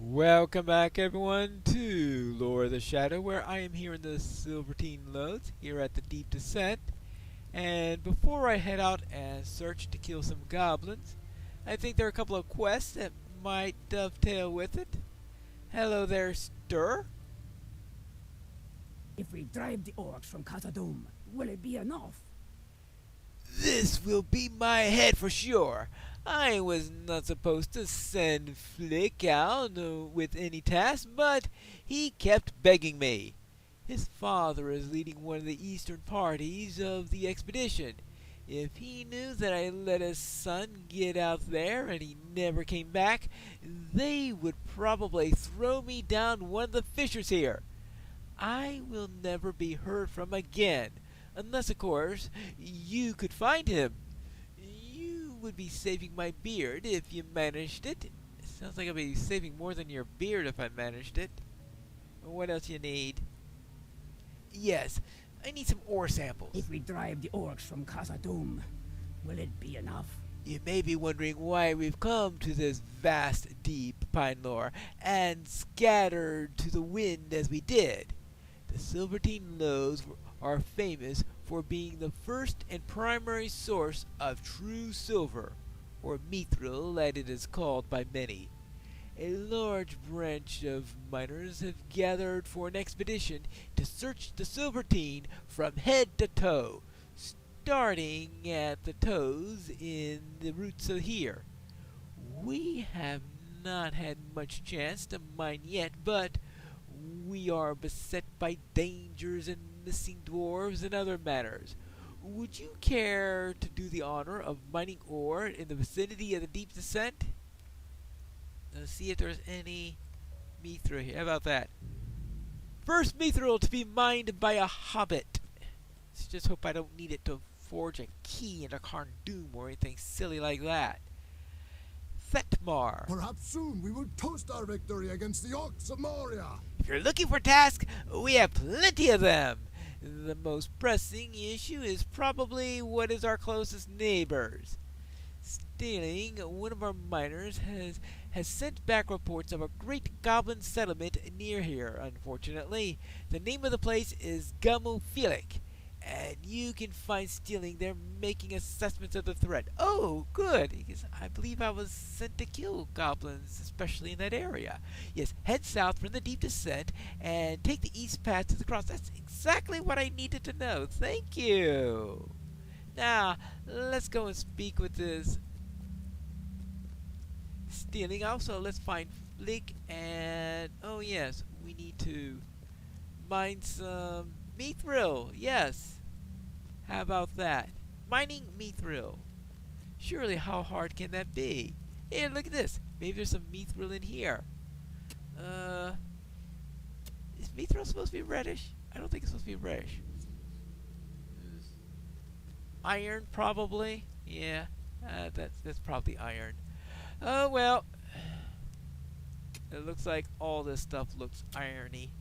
Welcome back, everyone, to Lore of the Shadow, where I am here in the Silvertine Lodes, here at the Deep Descent. And before I head out and search to kill some goblins, I think there are a couple of quests that might dovetail with it. Hello there, Stir. If we drive the orcs from Khazad-dûm, will it be enough? This will be my head for sure. I was not supposed to send Flick out with any task, but he kept begging me. His father is leading one of the eastern parties of the expedition. If he knew that I let his son get out there and he never came back, they would probably throw me down one of the fissures here. I will never be heard from again, unless, of course, you could find him. You would be saving my beard if you managed it. Sounds like I'd be saving more than your beard if I managed it. What else you need? Yes, I need some ore samples. If we drive the orcs from Khazad-dûm, will it be enough? You may be wondering why we've come to this vast, deep pine lore and scattered to the wind as we did. The Silvertine Lodes are famous for being the first and primary source of true silver, or mithril as it is called by many. A large branch of miners have gathered for an expedition to search the Silvertine from head to toe, starting at the toes in the roots of here. We have not had much chance to mine yet, but we are beset by dangers and missing dwarves and other matters. Would you care to do the honor of mining ore in the vicinity of the Deep Descent? Let's see if there's any mithril here. How about that? First mithril to be mined by a hobbit. Let's just hope I don't need it to forge a key in a Carn-dûm or anything silly like that. Thetmar. Perhaps soon we will toast our victory against the Orcs of Moria. If you're looking for tasks, we have plenty of them. The most pressing issue is probably what is our closest neighbors. Stealing, one of our miners has sent back reports of a great goblin settlement near here, unfortunately. The name of the place is Gamufilik, and you can find Stealing there making assessments of the threat. Oh, good, because I believe I was sent to kill goblins, especially in that area. Yes, head south from the Deep Descent and take the east path to the cross. That's exactly what I needed to know. Thank you. Now, let's go and speak with this Stealing. Also, let's find Flick and... oh yes, we need to mine some mithril. Yes. How about that? Mining mithril. Surely, how hard can that be? Hey, look at this. Maybe there's some mithril in here. Is mithril supposed to be reddish? I don't think it's supposed to be reddish. Iron, probably. Yeah, that's probably iron. Oh well. It looks like all this stuff looks irony.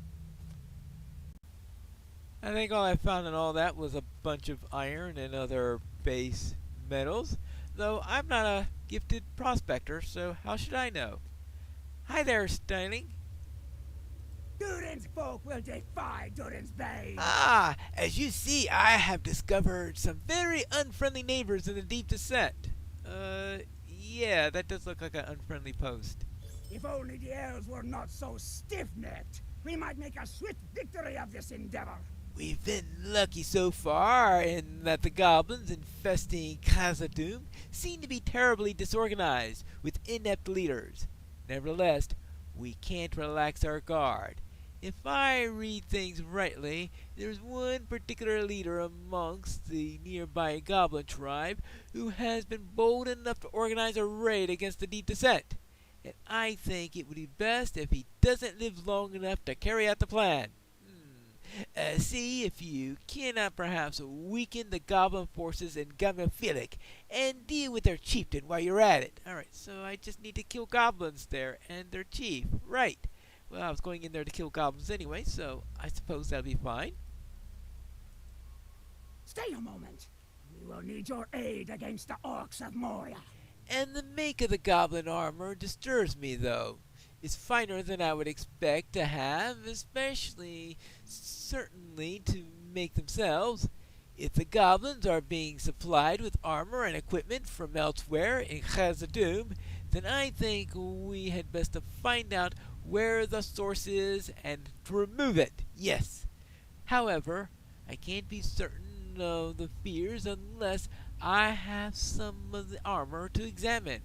I think all I found in all that was a bunch of iron and other base metals. Though I'm not a gifted prospector, so how should I know? Hi there, Styling. Durin's folk will defy Durin's bane! Ah, as you see, I have discovered some very unfriendly neighbors in the Deep Descent. Yeah, that does look like an unfriendly post. If only the elves were not so stiff-necked, we might make a swift victory of this endeavor. We've been lucky so far in that the goblins infesting Khazad-dûm seem to be terribly disorganized, with inept leaders. Nevertheless, we can't relax our guard. If I read things rightly, there's one particular leader amongst the nearby goblin tribe who has been bold enough to organize a raid against the Deep Descent. And I think it would be best if he doesn't live long enough to carry out the plan. See if you cannot perhaps weaken the goblin forces in Gamufilik and deal with their chieftain while you're at it. Alright, so I just need to kill goblins there and their chief. Right. Well, I was going in there to kill goblins anyway, so I suppose that'll be fine. Stay a moment. We will need your aid against the orcs of Moria. And the make of the goblin armor disturbs me, though. is finer than I would expect to have, especially certainly to make themselves. If the goblins are being supplied with armor and equipment from elsewhere in Khazad-dûm, then I think we had best to find out where the source is and to remove it. Yes. However, I can't be certain of the fears unless I have some of the armor to examine.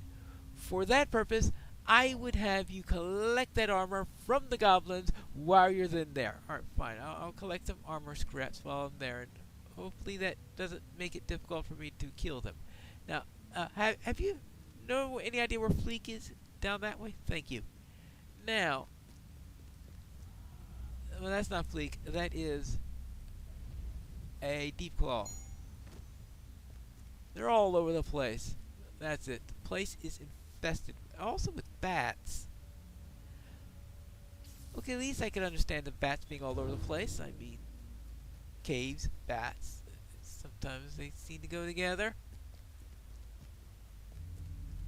For that purpose, I would have you collect that armor from the goblins while you're in there. Alright, fine. I'll collect some armor scraps while I'm there, and hopefully that doesn't make it difficult for me to kill them. Now, have you any idea where Fleek is? Down that way? Thank you. Now, well, that's not Fleek. That is a Deep Claw. They're all over the place. That's it. The place is infested. Also with bats. Okay, at least I can understand the bats being all over the place. I mean, caves, bats. Sometimes they seem to go together.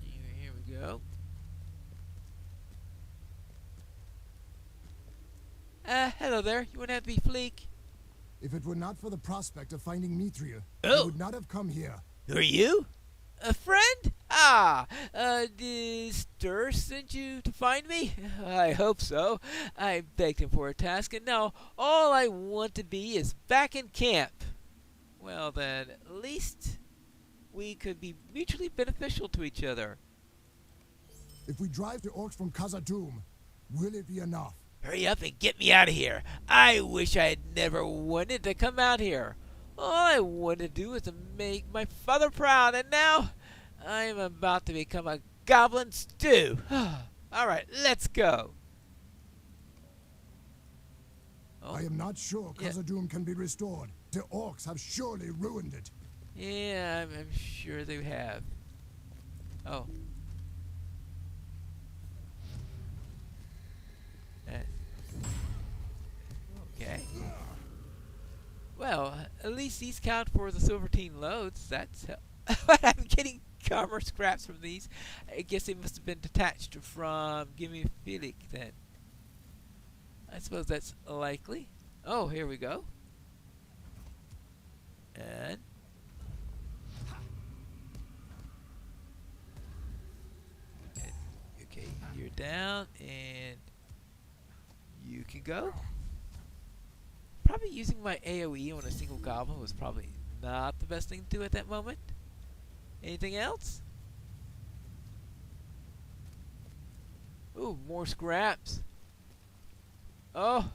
Here we go. Hello there. You wouldn't have to be Fleek. If it were not for the prospect of finding Mithril, Oh. I would not have come here. Who are you? A friend? Ah, did Stir send you to find me? I hope so. I begged him for a task, and now all I want to be is back in camp. Well then, at least we could be mutually beneficial to each other. If we drive the orcs from Khazad-dûm, will it be enough? Hurry up and get me out of here. I wish I had never wanted to come out here. All I wanted to do was to make my father proud, and now I am about to become a goblin stew. Alright, let's go. Oh. I am not sure Khazad-dûm can be restored. The orcs have surely ruined it. Yeah, I'm sure they have. Oh. Okay. Well, at least these count for the Silvertine loads. That's I'm getting armor scraps from these. I guess they must have been detached from Gimme Felix then. I suppose that's likely. Oh, here we go. And okay, you're down, and you can go. Probably using my AoE on a single goblin was probably not the best thing to do at that moment. Anything else? Ooh, more scraps. Oh,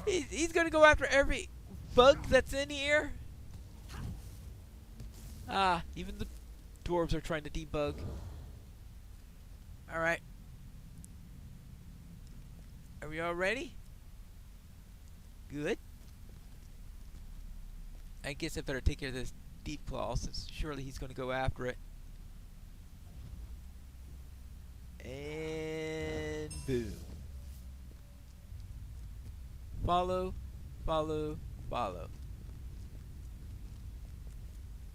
he's gonna go after every bug that's in here. Ah, even the dwarves are trying to debug. Alright. Are we all ready? Good. I guess I better take care of this Deep Claw, since surely he's going to go after it. And boom. Follow, follow, follow.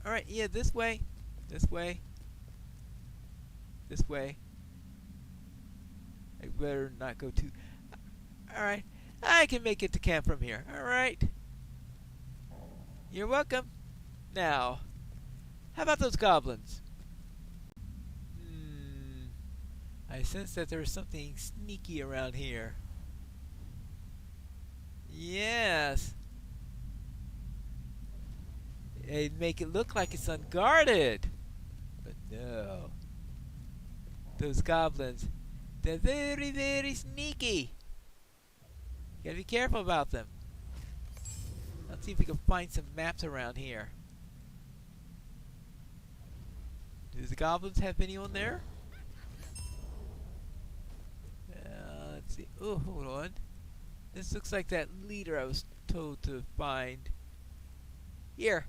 Alright, yeah, this way. This way. This way. I better not go too... Alright. I can make it to camp from here. Alright. You're welcome. Now, how about those goblins? I sense that there's something sneaky around here. Yes. It'd make it look like it's unguarded. But no. Those goblins, they're very, very sneaky. You gotta be careful about them. Let's see if we can find some maps around here. Do the goblins have anyone there? Let's see. Oh, hold on. This looks like that leader I was told to find. Here.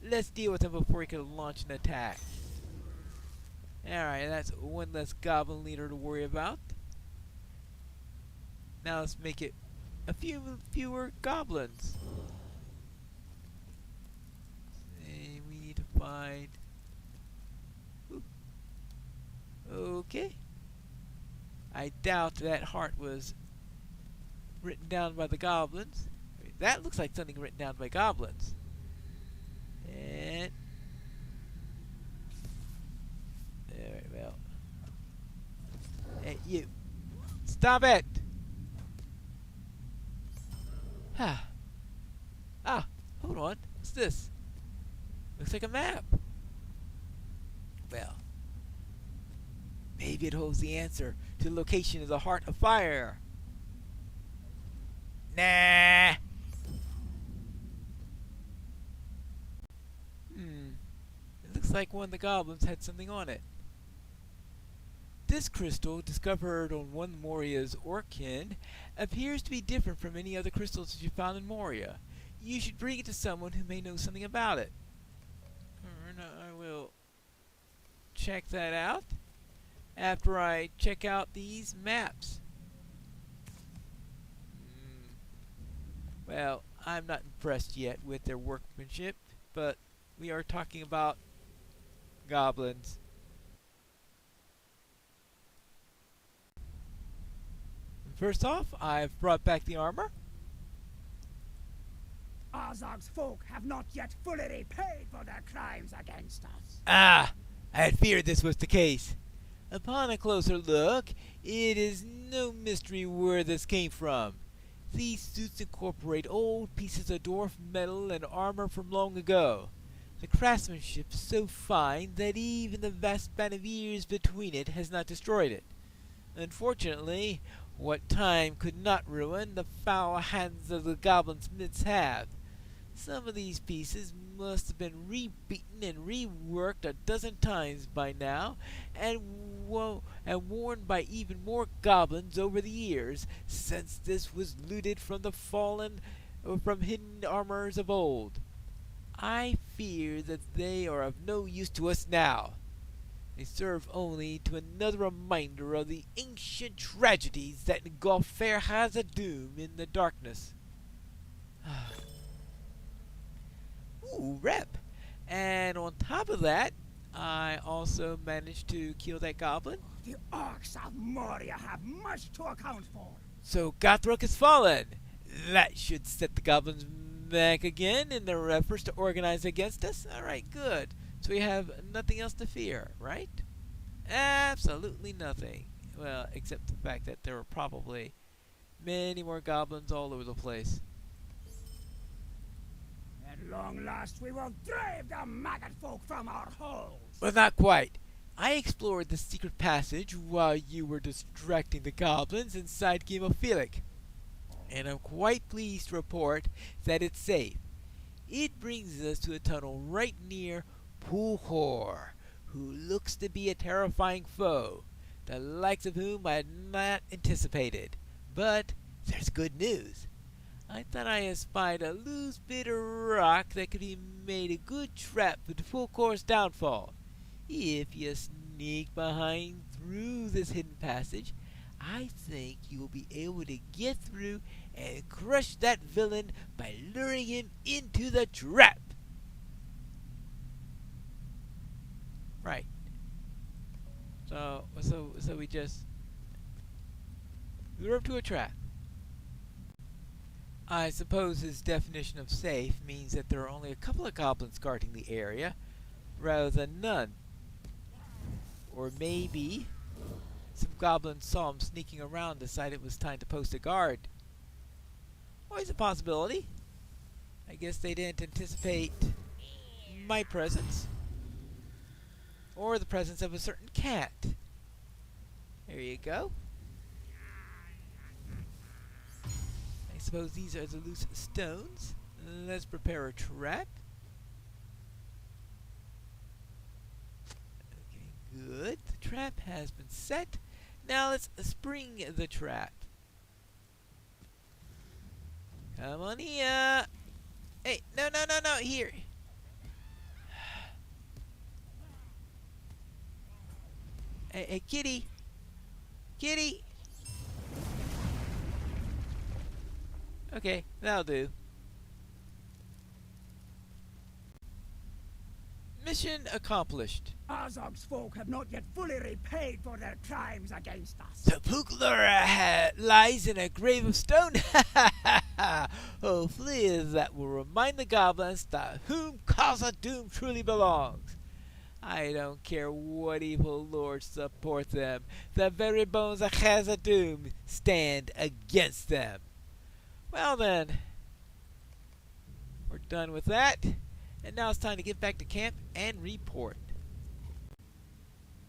Let's deal with him before he can launch an attack. Alright, that's one less goblin leader to worry about. Now let's make it a few fewer goblins. And we need to find... Ooh. Okay. I doubt that heart was written down by the goblins. I mean, that looks like something written down by goblins. And alright, well. Hey, you. Stop it! Hold on. What's this? Looks like a map. Well, maybe it holds the answer to the location of the Heart of Fire. Nah. It looks like one of the goblins had something on it. This crystal, discovered on one Moria's Orkin, appears to be different from any other crystals that you found in Moria. You should bring it to someone who may know something about it. I will check that out after I check out these maps. Well, I'm not impressed yet with their workmanship, but we are talking about goblins. First off, I've brought back the armor. Azog's folk have not yet fully repaid for their crimes against us. I had feared this was the case. Upon a closer look, it is no mystery where this came from. These suits incorporate old pieces of dwarf metal and armor from long ago. The craftsmanship is so fine that even the vast span of years between it has not destroyed it. Unfortunately, what time could not ruin, the foul hands of the goblin smiths have. Some of these pieces must have been rebeaten and reworked a dozen times by now, and worn by even more goblins over the years, since this was looted from the fallen or from hidden armors of old. I fear that they are of no use to us now. They serve only to another reminder of the ancient tragedies that engulf fair Hazadum in the darkness. Ooh, rep! And on top of that, I also managed to kill that goblin. The orcs of Moria have much to account for. So Gothruk has fallen. That should set the goblins back again in their efforts to organize against us. Alright, good. So we have nothing else to fear, right? Absolutely nothing. Well, except the fact that there are probably many more goblins all over the place. At long last, we will drive the maggot folk from our holes. But not quite. I explored the secret passage while you were distracting the goblins inside Gemophilic, and I'm quite pleased to report that it's safe. It brings us to a tunnel right near Pulhor, who looks to be a terrifying foe, the likes of whom I had not anticipated. But there's good news. I thought I espied a loose bit of rock that could be made a good trap for the Pulhor's downfall. If you sneak behind through this hidden passage, I think you will be able to get through and crush that villain by luring him into the trap. Right. So we just lure him to a trap. I suppose his definition of safe means that there are only a couple of goblins guarding the area, rather than none. Or maybe some goblins saw him sneaking around and decided it was time to post a guard. Always a possibility. I guess they didn't anticipate my presence. Or the presence of a certain cat. There you go. I suppose these are the loose stones. Let's prepare a trap. Okay, good. The trap has been set. Now let's spring the trap. Come on here. Hey, no, here. Hey, kitty. Kitty. Okay, that'll do. Mission accomplished. Azog's folk have not yet fully repaid for their crimes against us. The Puklura lies in a grave of stone. Hopefully that will remind the goblins to whom Khazad-dûm truly belongs. I don't care what evil lords support them. The very bones of Khazad-dûm stand against them. Well then, we're done with that. And now it's time to get back to camp and report.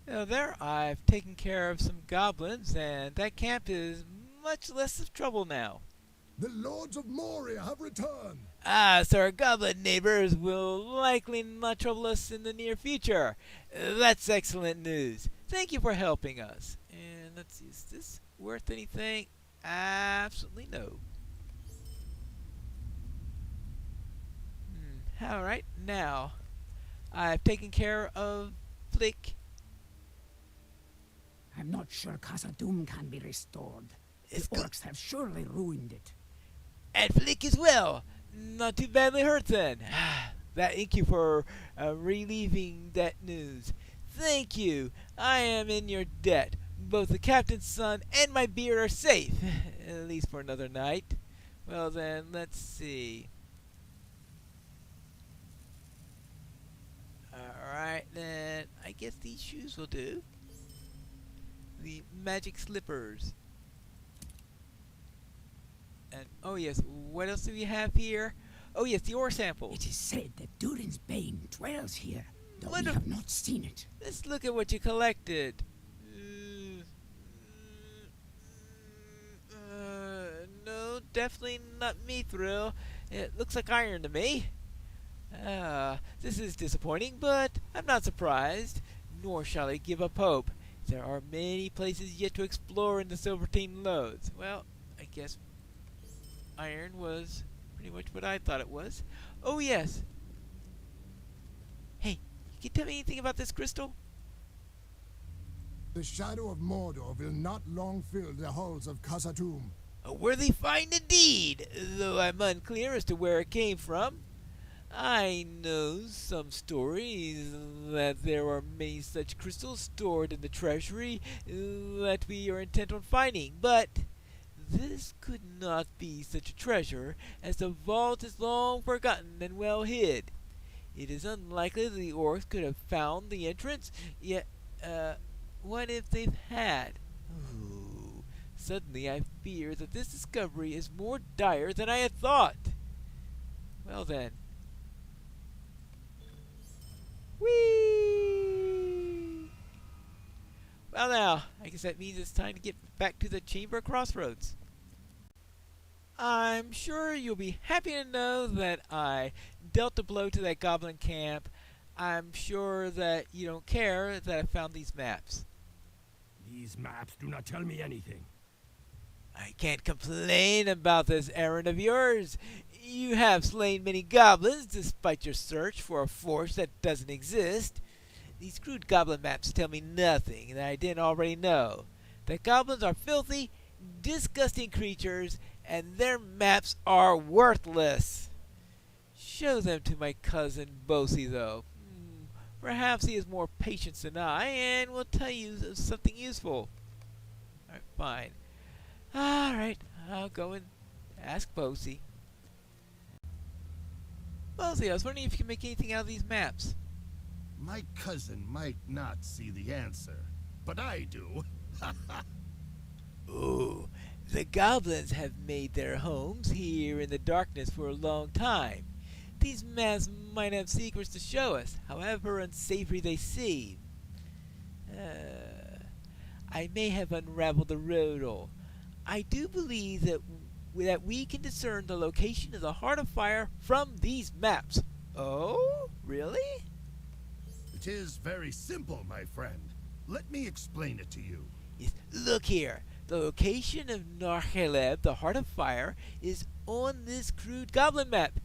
Now there, I've taken care of some goblins, and that camp is much less of trouble now. The Lords of Moria have returned. Ah, so our goblin neighbors will likely not trouble us in the near future. That's excellent news. Thank you for helping us. And let's see, is this worth anything? Absolutely no. Alright, now I've taken care of Flick. I'm not sure Khazad-dûm can be restored. The orcs have surely ruined it. And Flick as well. Not too badly hurt then. Thank you for relieving that news. Thank you. I am in your debt. Both the captain's son and my beard are safe. At least for another night. Well then, let's see. Alright then, I guess these shoes will do. The magic slippers. And oh yes, what else do we have here? Oh yes, the ore samples. It is said that Durin's Bane dwells here, though What we a- have not seen it. Let's look at what you collected. No, definitely not mithril. It looks like iron to me. This is disappointing, but I'm not surprised, nor shall I give up hope. There are many places yet to explore in the Silvertine Lodes. Well, I guess iron was pretty much what I thought it was. Oh, yes. Hey, you can tell me anything about this crystal? The shadow of Mordor will not long fill the halls of Khazad-dûm. A worthy find indeed, though I'm unclear as to where it came from. I know some stories that there are many such crystals stored in the treasury that we are intent on finding, but this could not be such a treasure, as the vault is long forgotten and well hid. It is unlikely that the orcs could have found the entrance, yet, what if they've had? Ooh, suddenly I fear that this discovery is more dire than I had thought. Well then. Whee! Well now, I guess that means it's time to get back to the Chamber Crossroads. I'm sure you'll be happy to know that I dealt a blow to that goblin camp. I'm sure that you don't care that I found these maps. These maps do not tell me anything. I can't complain about this errand of yours. You have slain many goblins despite your search for a force that doesn't exist. These crude goblin maps tell me nothing that I didn't already know. That goblins are filthy, disgusting creatures, and their maps are worthless. Show them to my cousin Bosie, though. Perhaps he has more patience than I, and will tell you something useful. Alright, fine. Alright, I'll go and ask Bosie. Bosie, I was wondering if you can make anything out of these maps. My cousin might not see the answer, but I do. Ooh, the goblins have made their homes here in the darkness for a long time. These maps might have secrets to show us, however unsavory they seem. I may have unraveled the riddle. I do believe that we can discern the location of the Heart of Fire from these maps. Oh, really? It is very simple, my friend. Let me explain it to you. Yes, look here. The location of Narheleb, the Heart of Fire, is on this crude goblin map.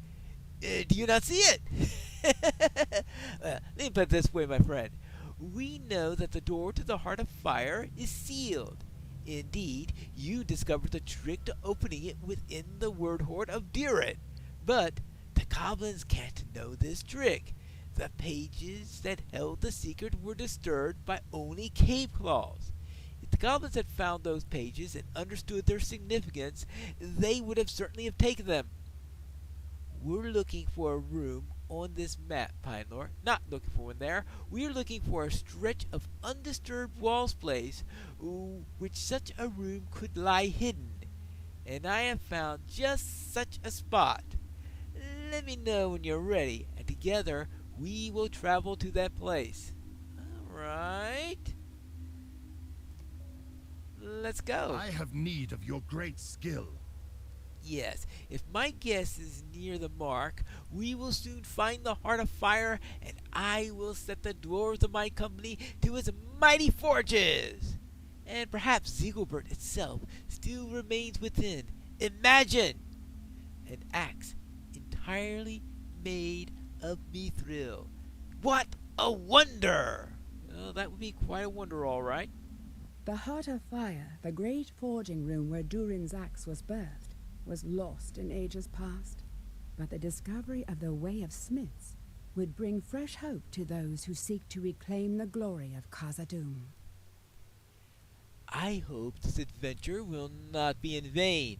Do you not see it? Let me put it this way, my friend. We know that the door to the Heart of Fire is sealed. Indeed, you discovered the trick to opening it within the word hoard of Durin. But the goblins can't know this trick. The pages that held the secret were disturbed by only cave claws. If the goblins had found those pages and understood their significance, they would have certainly have taken them. We're looking for a room on this map, Pinelor. Not looking for one there. We are looking for a stretch of undisturbed wall space which such a room could lie hidden. And I have found just such a spot. Let me know when you're ready, and together we will travel to that place. Alright. Let's go. I have need of your great skill. Yes, if my guess is near the mark, we will soon find the Heart of Fire, and I will set the dwarves of my company to its mighty forges. And perhaps Ziegelbert itself still remains within. Imagine! An axe entirely made of mithril. What a wonder! Well, that would be quite a wonder, all right. The Heart of Fire, the great forging room where Durin's axe was birthed, was lost in ages past. But the discovery of the Way of Smiths would bring fresh hope to those who seek to reclaim the glory of Khazad-dûm. I hope this adventure will not be in vain.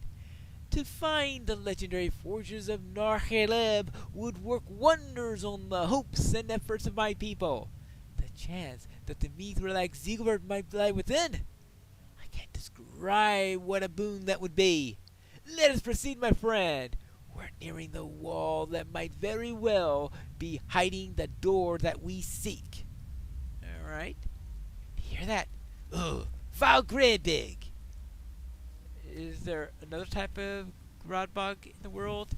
To find the legendary forges of Nar-Khaleb would work wonders on the hopes and efforts of my people. The chance that the Mithril Ziegelbert might lie within, I can't describe what a boon that would be. Let us proceed, my friend. We're nearing the wall that might very well be hiding the door that we seek. All right. Hear that? Ugh. Foul Gradbig. Is there another type of Grodbog in the world?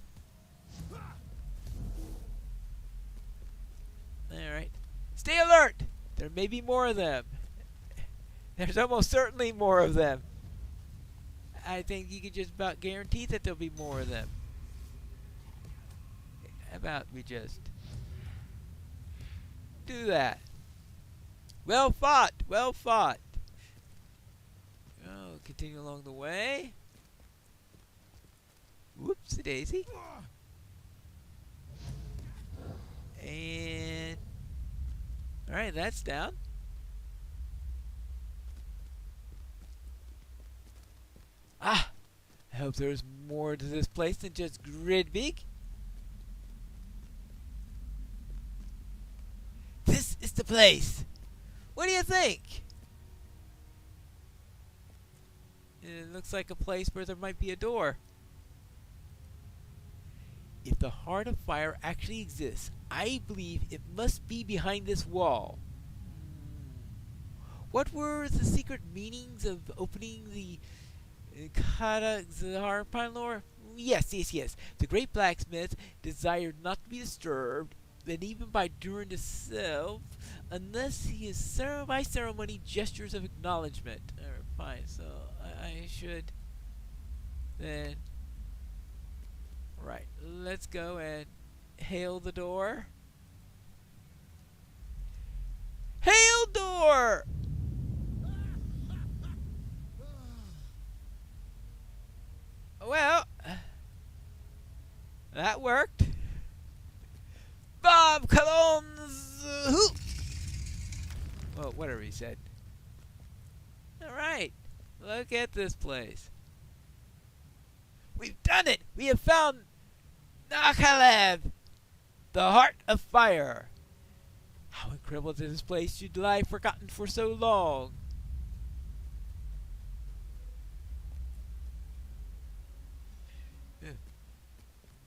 Alright. Stay alert! There may be more of them. There's almost certainly more of them. I think you can just about guarantee that there'll be more of them. How about we just do that? Well fought! Well fought! Oh, continue along the way. Whoopsie daisy. And alright, that's down. Ah! I hope there's more to this place than just Gridbeak. This is the place. What do you think? It looks like a place where there might be a door. If the Heart of Fire actually exists, I believe it must be behind this wall. What were the secret meanings of opening the Zahar Pinelor? Yes. The great blacksmith desired not to be disturbed, and even by Durin himself, unless he is by ceremony gestures of acknowledgement. Fine, so I should then. Right, let's go and hail the door. Hail door! Well, that worked. Bob Cologne's hoop. Well, whatever he said. Alright, look at this place. We've done it! We have found Nar-Khaleb, the Heart of Fire. How incredible that this place should lie forgotten for so long.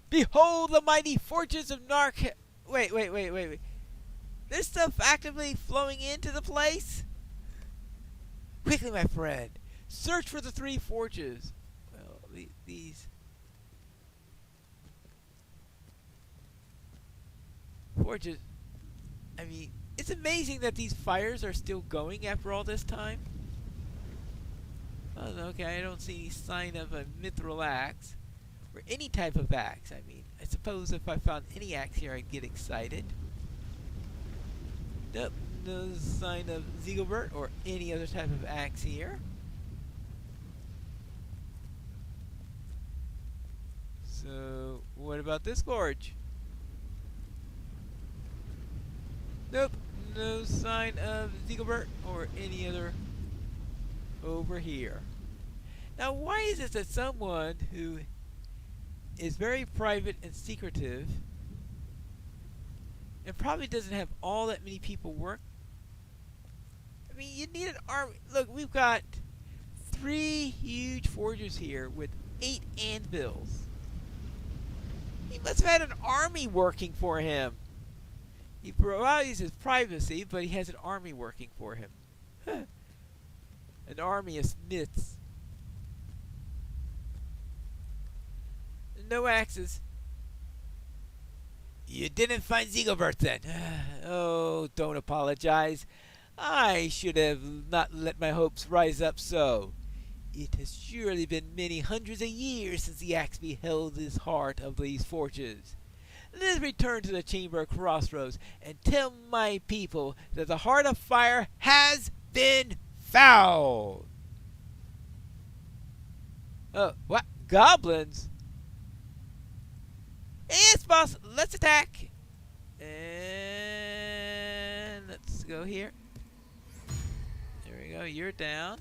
Behold the mighty forges of Nar-Khaleb. Wait. There's stuff actively flowing into the place? Quickly, my friend. Search for the 3 forges. Well, these forges. I mean, it's amazing that these fires are still going after all this time. Oh, okay, I don't see any sign of a mithril axe. Or any type of axe. I mean, I suppose if I found any axe here, I'd get excited. Nope, no sign of Ziegelbert or any other type of axe here. So, what about this gorge? Nope, no sign of Ziegelbert or any other over here. Now, why is it that someone who is very private and secretive and probably doesn't have all that many people work? I mean, you need an army. Look, we've got 3 huge forgers here with 8 anvils. He must have had an army working for him. He provides his privacy, but he has an army working for him. An army of smiths. No axes. You didn't find Ziegelbert then. Oh, don't apologize. I should have not let my hopes rise up so. It has surely been many hundreds of years since the axe beheld this heart of these forges. Let us return to the chamber of crossroads and tell my people that the heart of fire has been found. What? Goblins? Yes, boss. Let's attack. And let's go here. There we go. You're down.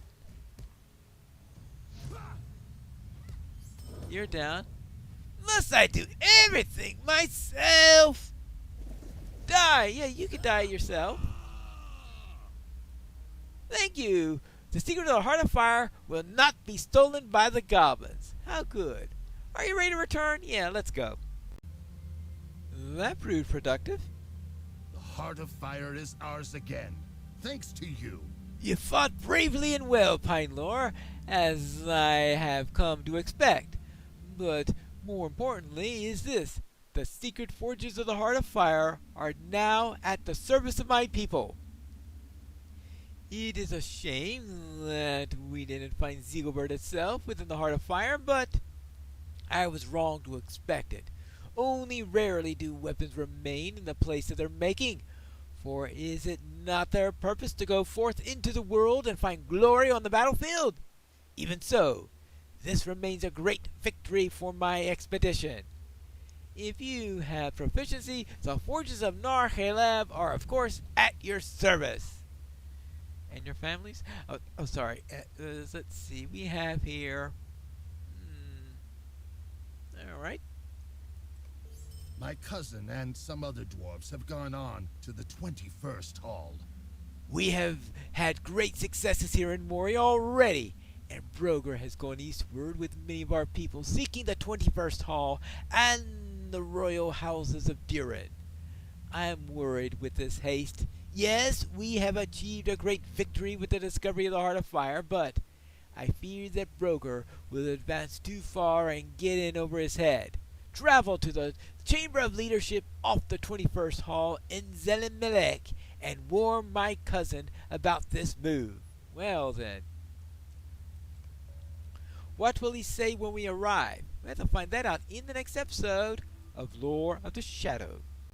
You're down. Must I do everything myself? Die. Yeah, you can die yourself. Thank you. The secret of the heart of fire will not be stolen by the goblins. How good. Are you ready to return? Yeah, let's go. That proved productive. The heart of fire is ours again, thanks to you. You fought bravely and well, Pinelore, as I have come to expect. But more importantly is this. The secret forges of the Heart of Fire are now at the service of my people. It is a shame that we didn't find Ziegelbert itself within the Heart of Fire, but I was wrong to expect it. Only rarely do weapons remain in the place of their making. For is it not their purpose to go forth into the world and find glory on the battlefield? Even so, this remains a great victory for my expedition. If you have proficiency, the forges of Nar Khaleb are of course at your service. And your families? Sorry. Let's see. We have here. All right. My cousin and some other dwarves have gone on to the 21st Hall. We have had great successes here in Moria already, and Broger has gone eastward with many of our people seeking the 21st Hall and the royal houses of Durin. I am worried with this haste. Yes, we have achieved a great victory with the discovery of the Heart of Fire, but I fear that Broger will advance too far and get in over his head. Travel to the Chamber of Leadership off the 21st Hall in Zelimelech and warn my cousin about this move. Well then. What will he say when we arrive? We have to find that out in the next episode of Lore of the Shadows.